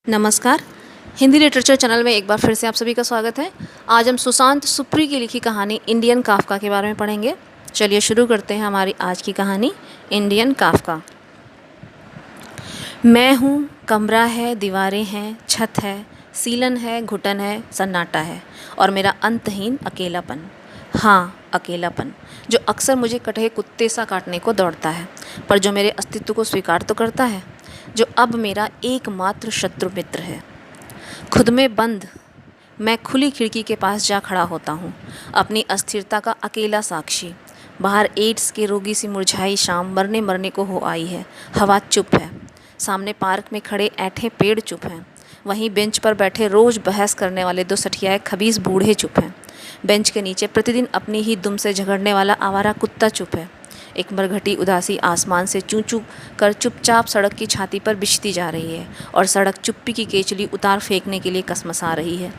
नमस्कार। Hindi literature channel में एक बार फिर से आप सभी का स्वागत है। आज हम सुशांत सुप्री की लिखी कहानी इंडियन काफ्का के बारे में पढ़ेंगे। चलिए शुरू करते हैं हमारी आज की कहानी इंडियन काफ्का। मैं हूँ, कमरा है, दीवारें हैं, छत है, सीलन है, घुटन है, सन्नाटा है और मेरा अंतहीन अकेलापन। हाँ, अकेलापन जो अक्सर मुझे कटहे कुत्ते सा काटने को दौड़ता है, पर जो मेरे अस्तित्व को स्वीकार तो करता है, जो अब मेरा एकमात्र शत्रु मित्र है। खुद में बंद मैं खुली खिड़की के पास जा खड़ा होता हूँ, अपनी अस्थिरता का अकेला साक्षी। बाहर एड्स के रोगी सी मुरझाई शाम मरने मरने को हो आई है। हवा चुप है। सामने पार्क में खड़े ऐंठे पेड़ चुप हैं। वहीं बेंच पर बैठे रोज़ बहस करने वाले दो सठियाए खबीस बूढ़े चुप हैं। बेंच के नीचे प्रतिदिन अपनी ही दुम से झगड़ने वाला आवारा कुत्ता चुप है। एक मरघटी उदासी आसमान से चूं चूं कर चुपचाप सड़क की छाती पर बिछती जा रही है और सड़क चुप्पी की केचली उतार फेंकने के लिए कसमसा रही है।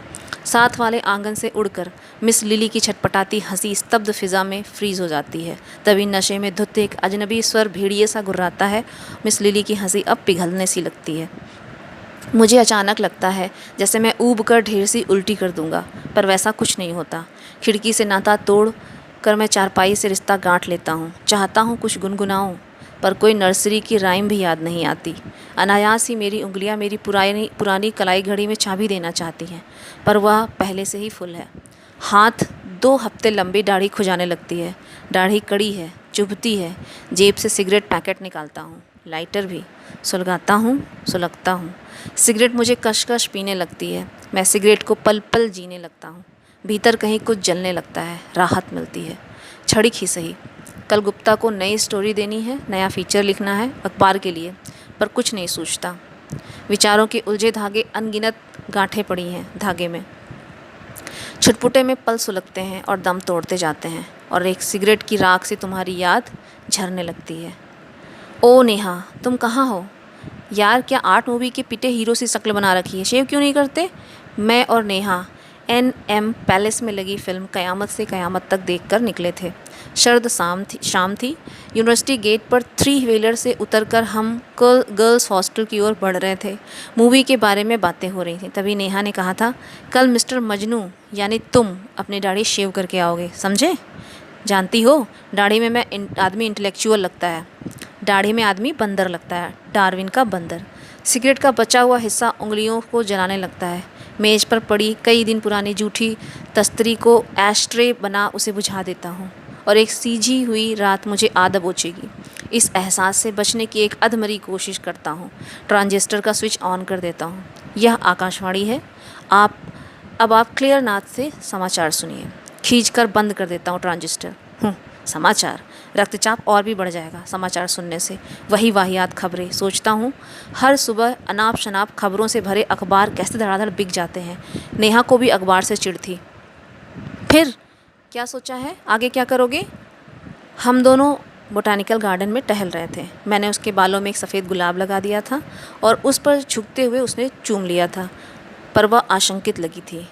साथ वाले आंगन से उड़कर मिस लिली की छटपटाती हंसी स्तब्ध फिजा में फ्रीज हो जाती है। तभी नशे में धुत एक अजनबी स्वर भेड़िए सा गुर्राता है। मिस लिली की हंसी अब पिघलने सी लगती है। मुझे अचानक लगता है जैसे मैं ऊब कर ढेर सी उल्टी कर दूंगा, पर वैसा कुछ नहीं होता। खिड़की से नाता तोड़ कर मैं चारपाई से रिश्ता गांठ लेता हूँ। चाहता हूँ कुछ गुनगुनाऊँ, पर कोई नर्सरी की राइम भी याद नहीं आती। अनायास ही मेरी उंगलियाँ मेरी पुरानी कलाई घड़ी में चाबी देना चाहती हैं, पर वह पहले से ही फुल है। हाथ 2 हफ्ते लंबी दाढ़ी खुजाने लगती है। दाढ़ी कड़ी है, चुभती है। जेब से सिगरेट पैकेट निकालता हूँ, लाइटर भी। सुलगाता हूँ, सुलगता हूँ। सिगरेट मुझे कशकश पीने लगती है। मैं सिगरेट को पल पल जीने लगता हूँ। भीतर कहीं कुछ जलने लगता है, राहत मिलती है, क्षणिक ही सही। कल गुप्ता को नई स्टोरी देनी है, नया फीचर लिखना है अखबार के लिए, पर कुछ नहीं सूझता। विचारों के उलझे धागे अनगिनत गांठें पड़ी हैं धागे में। छुटपुटे में पल सुलगते हैं और दम तोड़ते जाते हैं, और एक सिगरेट की राख से तुम्हारी याद झरने लगती है। ओ नेहा, तुम कहाँ हो यार? क्या आर्ट मूवी के पिटे हीरो सी शक्ल बना रखी है, शेव क्यों नहीं करते? मैं और नेहा NM पैलेस में लगी फिल्म क़यामत से क़यामत तक देखकर निकले थे। शरद शाम थी। यूनिवर्सिटी गेट पर 3 व्हीलर से उतरकर हम गर्ल्स हॉस्टल की ओर बढ़ रहे थे। मूवी के बारे में बातें हो रही थी। तभी नेहा ने कहा था, कल मिस्टर मजनू यानी तुम अपनी दाढ़ी शेव करके आओगे, समझे? जानती हो, दाढ़ी में आदमी इंटेलेक्चुअल लगता है, दाढ़ी में आदमी बंदर लगता है, डार्विन का बंदर। सिगरेट का बचा हुआ हिस्सा उंगलियों को जलाने लगता है। मेज़ पर पड़ी कई दिन पुरानी जूठी तस्तरी को एशट्रे बना उसे बुझा देता हूँ, और एक सीझी हुई रात मुझे आ दबोचेगी। इस एहसास से बचने की एक अधमरी कोशिश करता हूँ। ट्रांजिस्टर का स्विच ऑन कर देता हूँ। यह आकाशवाणी है। अब आप क्लियर नाथ से समाचार सुनिए। खींचकर बंद कर देता हूँ ट्रांजिस्टर। समाचार? रक्तचाप और भी बढ़ जाएगा समाचार सुनने से। वही वाहियात खबरें। सोचता हूँ, हर सुबह अनाप शनाप खबरों से भरे अखबार कैसे धड़ाधड़ बिक जाते हैं। नेहा को भी अखबार से चिढ़ थी। फिर क्या सोचा है, आगे क्या करोगे? हम दोनों बोटानिकल गार्डन में टहल रहे थे। मैंने उसके बालों में एक सफ़ेद गुलाब लगा दिया था और उस पर झुकते हुए उसने चूम लिया था, पर वह आशंकित लगी थी।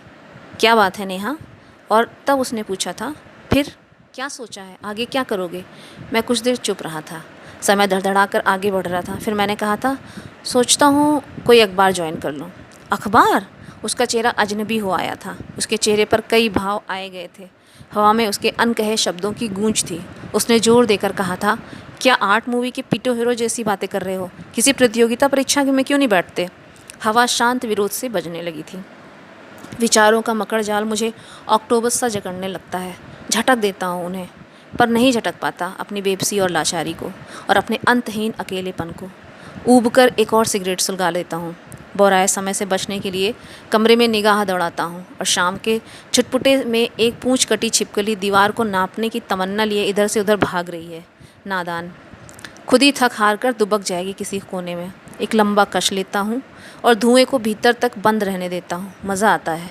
क्या बात है नेहा? और तब उसने पूछा था, फिर क्या सोचा है, आगे क्या करोगे? मैं कुछ देर चुप रहा था। समय धड़धड़ा कर आगे बढ़ रहा था। फिर मैंने कहा था, सोचता हूँ कोई अखबार ज्वाइन कर लूँ। अखबार? उसका चेहरा अजनबी हो आया था। उसके चेहरे पर कई भाव आए गए थे। हवा में उसके अनकहे शब्दों की गूंज थी। उसने जोर देकर कहा था, क्या आर्ट मूवी के पीटो हीरो जैसी बातें कर रहे हो? किसी प्रतियोगिता परीक्षा में क्यों नहीं बैठते? हवा शांत विरोध से बजने लगी थी। विचारों का मकड़ जाल मुझे ऑक्टोबस सा जकड़ने लगता है। झटक देता हूँ उन्हें, पर नहीं झटक पाता अपनी बेबसी और लाचारी को और अपने अंतहीन अकेलेपन को। ऊब कर एक और सिगरेट सुलगा लेता हूँ। बोराए समय से बचने के लिए कमरे में निगाह दौड़ाता हूँ, और शाम के छुटपुटे में एक पूंछ कटी छिपकली दीवार को नापने की तमन्ना लिए इधर से उधर भाग रही है। नादान, खुद ही थक हार कर दुबक जाएगी किसी कोने में। एक लंबा कश लेता हूँ और धुएं को भीतर तक बंद रहने देता हूँ। मज़ा आता है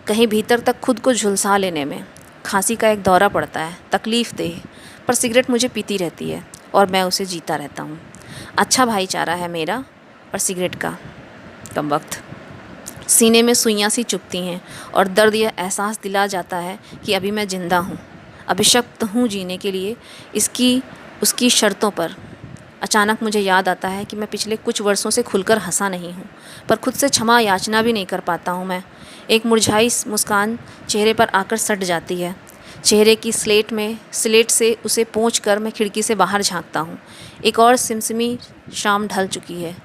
कहीं भीतर तक खुद को झुलसा लेने में। खांसी का एक दौरा पड़ता है, तकलीफ़ देह, पर सिगरेट मुझे पीती रहती है और मैं उसे जीता रहता हूँ। अच्छा भाईचारा है मेरा और सिगरेट का। कमबख्त। सीने में सुइयाँ सी चुभती हैं और दर्द यह एहसास दिला जाता है कि अभी मैं ज़िंदा हूँ, अभिशप्त हूँ जीने के लिए, इसकी उसकी शर्तों पर। अचानक मुझे याद आता है कि मैं पिछले कुछ वर्षों से खुलकर हंसा नहीं हूँ, पर खुद से क्षमा याचना भी नहीं कर पाता हूँ मैं। एक मुरझाई मुस्कान चेहरे पर आकर सट जाती है। चेहरे की स्लेट से उसे पोंछकर मैं खिड़की से बाहर झांकता हूँ। एक और सिमसिमी शाम ढल चुकी है।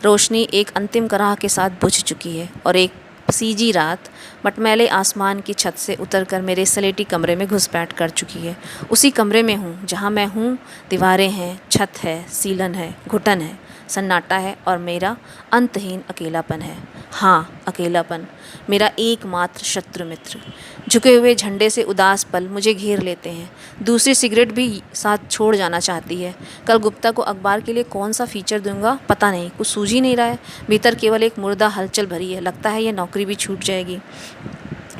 रोशनी एक अंतिम कराह के साथ बुझ चुकी है और एक सीजी रात मटमैले आसमान की छत से उतरकर मेरे सलेटी कमरे में घुसपैठ कर चुकी है। उसी कमरे में हूँ जहाँ मैं हूँ। दीवारें हैं, छत है, सीलन है, घुटन है, सन्नाटा है और मेरा अंतहीन अकेलापन है। हाँ, अकेलापन, मेरा एकमात्र शत्रु मित्र। झुके हुए झंडे से उदास पल मुझे घेर लेते हैं। दूसरी सिगरेट भी साथ छोड़ जाना चाहती है। कल गुप्ता को अखबार के लिए कौन सा फीचर दूंगा पता नहीं, कुछ सूझ ही नहीं रहा है। भीतर केवल एक मुर्दा हलचल भरी है। लगता है ये नौकरी भी छूट जाएगी।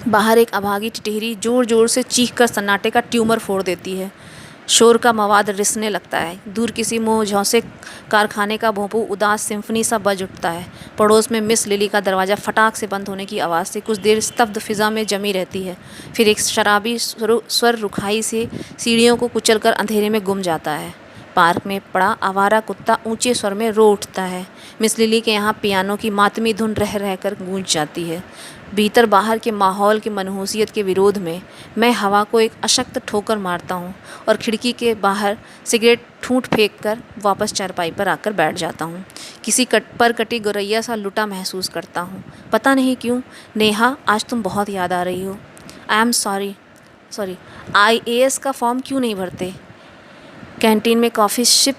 बाहर एक अभागी टिटहरी जोर जोर से चीख कर सन्नाटे का ट्यूमर फोड़ देती है। शोर का मवाद रिसने लगता है। दूर किसी मुँह झौंसे कारखाने का भोंपू उदास सिम्फनी सा बज उठता है। पड़ोस में मिस लिली का दरवाज़ा फटाक से बंद होने की आवाज़ से कुछ देर स्तब्ध फिज़ा में जमी रहती है। फिर एक शराबी स्वर रुखाई से सीढ़ियों को कुचलकर अंधेरे में गुम जाता है। पार्क में पड़ा आवारा कुत्ता ऊंचे स्वर में रो उठता है। मिस लिली के यहाँ पियानो की मातमी धुन रह रहकर गूंज जाती है। भीतर बाहर के माहौल की मनहूसियत के विरोध में मैं हवा को एक अशक्त ठोकर मारता हूँ और खिड़की के बाहर सिगरेट ठूंठ फेंक कर वापस चारपाई पर आकर बैठ जाता हूँ। किसी कटी गौरैया सा लुटा महसूस करता हूँ। पता नहीं क्यों। नेहा, आज तुम बहुत याद आ रही हो। I am sorry. IAS का फॉर्म क्यों नहीं भरते? कैंटीन में कॉफ़ी शिप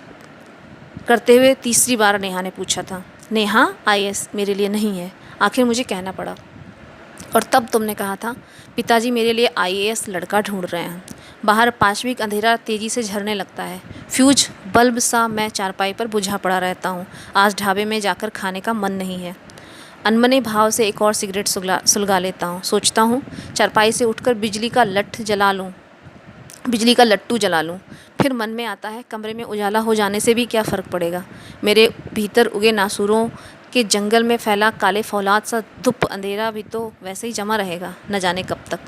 करते हुए तीसरी बार नेहा ने पूछा था। नेहा, IAS मेरे लिए नहीं है, आखिर मुझे कहना पड़ा। और तब तुमने कहा था, पिताजी मेरे लिए IAS लड़का ढूंढ रहे हैं। बाहर पाशविक अंधेरा तेज़ी से झरने लगता है। फ्यूज बल्ब सा मैं चारपाई पर बुझा पड़ा रहता हूँ। आज ढाबे में जाकर खाने का मन नहीं है। अनमने भाव से एक और सिगरेट सुलगा लेता हूँ। सोचता हूँ चारपाई से उठकर बिजली का लट्टू जला लूँ। फिर मन में आता है, कमरे में उजाला हो जाने से भी क्या फ़र्क पड़ेगा। मेरे भीतर उगे नासूरों के जंगल में फैला काले फौलाद सा धुप अंधेरा भी तो वैसे ही जमा रहेगा, न जाने कब तक।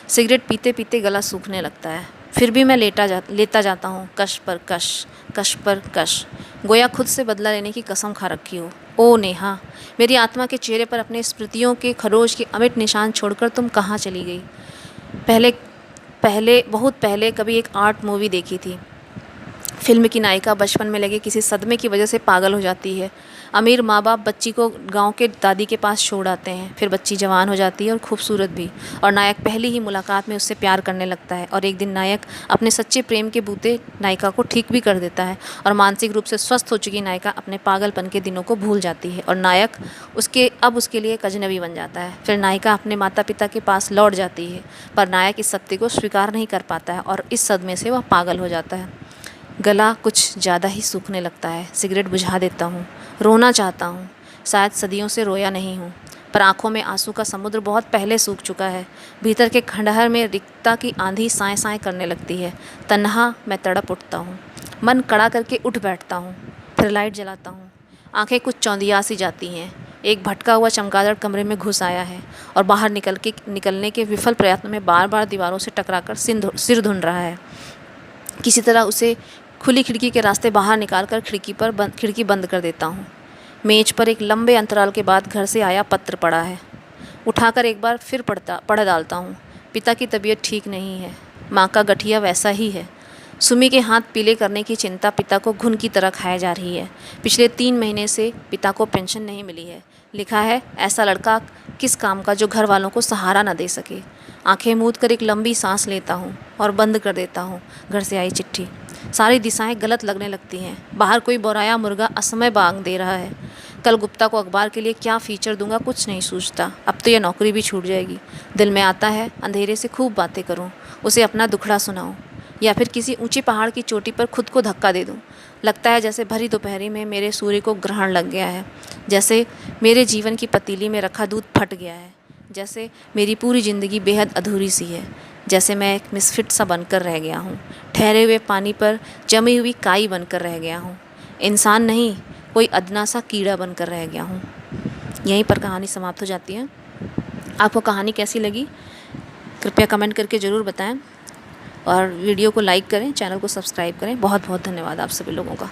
सिगरेट पीते पीते गला सूखने लगता है। फिर भी मैं लेता जाता हूँ, कश पर कश, गोया खुद से बदला लेने की कसम खा रखी हो। ओ नेहा, मेरी आत्मा के चेहरे पर अपने स्मृतियों के खरोश के अमिट निशान छोड़कर तुम कहाँ चली गई? बहुत पहले कभी एक आर्ट मूवी देखी थी। फिल्म की नायिका बचपन में लगे किसी सदमे की वजह से पागल हो जाती है। अमीर माँ बाप बच्ची को गांव के दादी के पास छोड़ आते हैं। फिर बच्ची जवान हो जाती है और खूबसूरत भी, और नायक पहली ही मुलाकात में उससे प्यार करने लगता है। और एक दिन नायक अपने सच्चे प्रेम के बूते नायिका को ठीक भी कर देता है और मानसिक रूप से स्वस्थ हो चुकी नायिका अपने पागलपन के दिनों को भूल जाती है और नायक उसके लिए एक अजनबी बन जाता है। फिर नायिका अपने माता पिता के पास लौट जाती है, पर नायक इस सत्य को स्वीकार नहीं कर पाता है और इस सदमे से वह पागल हो जाता है। गला कुछ ज़्यादा ही सूखने लगता है। सिगरेट बुझा देता हूँ। रोना चाहता हूँ। शायद सदियों से रोया नहीं हूँ, पर आँखों में आंसू का समुद्र बहुत पहले सूख चुका है। भीतर के खंडहर में रिक्तता की आंधी साएं साएं करने लगती है। तन्हा मैं तड़प उठता हूँ। मन कड़ा करके उठ बैठता हूँ। फिर लाइट जलाता हूँ। आँखें कुछ चौंधिया सी जाती हैं। एक भटका हुआ चमगादड़ कमरे में घुस आया है और बाहर निकलने के विफल प्रयत्न में बार बार दीवारों से टकराकर सिर धुन रहा है। किसी तरह उसे खुली खिड़की के रास्ते बाहर निकालकर खिड़की बंद कर देता हूँ। मेज पर एक लंबे अंतराल के बाद घर से आया पत्र पड़ा है। उठाकर एक बार फिर पढ़ डालता हूँ। पिता की तबीयत ठीक नहीं है। माँ का गठिया वैसा ही है। सुमी के हाथ पीले करने की चिंता पिता को घुन की तरह खाए जा रही है। पिछले 3 महीने से पिता को पेंशन नहीं मिली है। लिखा है, ऐसा लड़का किस काम का जो घर वालों को सहारा न दे सके। आंखें मूंद कर एक लंबी सांस लेता हूँ और बंद कर देता हूँ घर से आई चिट्ठी। सारी दिशाएं गलत लगने लगती हैं। बाहर कोई बोराया मुर्गा असमय बांग दे रहा है। कल गुप्ता को अखबार के लिए क्या फ़ीचर दूंगा कुछ नहीं सूझता। अब तो यह नौकरी भी छूट जाएगी। दिल में आता है अंधेरे से खूब बातें करूं, उसे अपना दुखड़ा सुनाऊं, या फिर किसी ऊंची पहाड़ की चोटी पर खुद को धक्का दे दूं। लगता है जैसे भरी दोपहरी में मेरे सूर्य को ग्रहण लग गया है, जैसे मेरे जीवन की पतीली में रखा दूध फट गया है, जैसे मेरी पूरी ज़िंदगी बेहद अधूरी सी है, जैसे मैं एक मिसफिट सा बनकर रह गया हूँ, ठहरे हुए पानी पर जमी हुई काई बनकर रह गया हूँ, इंसान नहीं कोई अदना सा कीड़ा बनकर रह गया हूँ। यहीं पर कहानी समाप्त हो जाती है। आपको कहानी कैसी लगी कृपया कमेंट करके ज़रूर बताएं और वीडियो को लाइक करें, चैनल को सब्सक्राइब करें। बहुत बहुत धन्यवाद आप सभी लोगों का।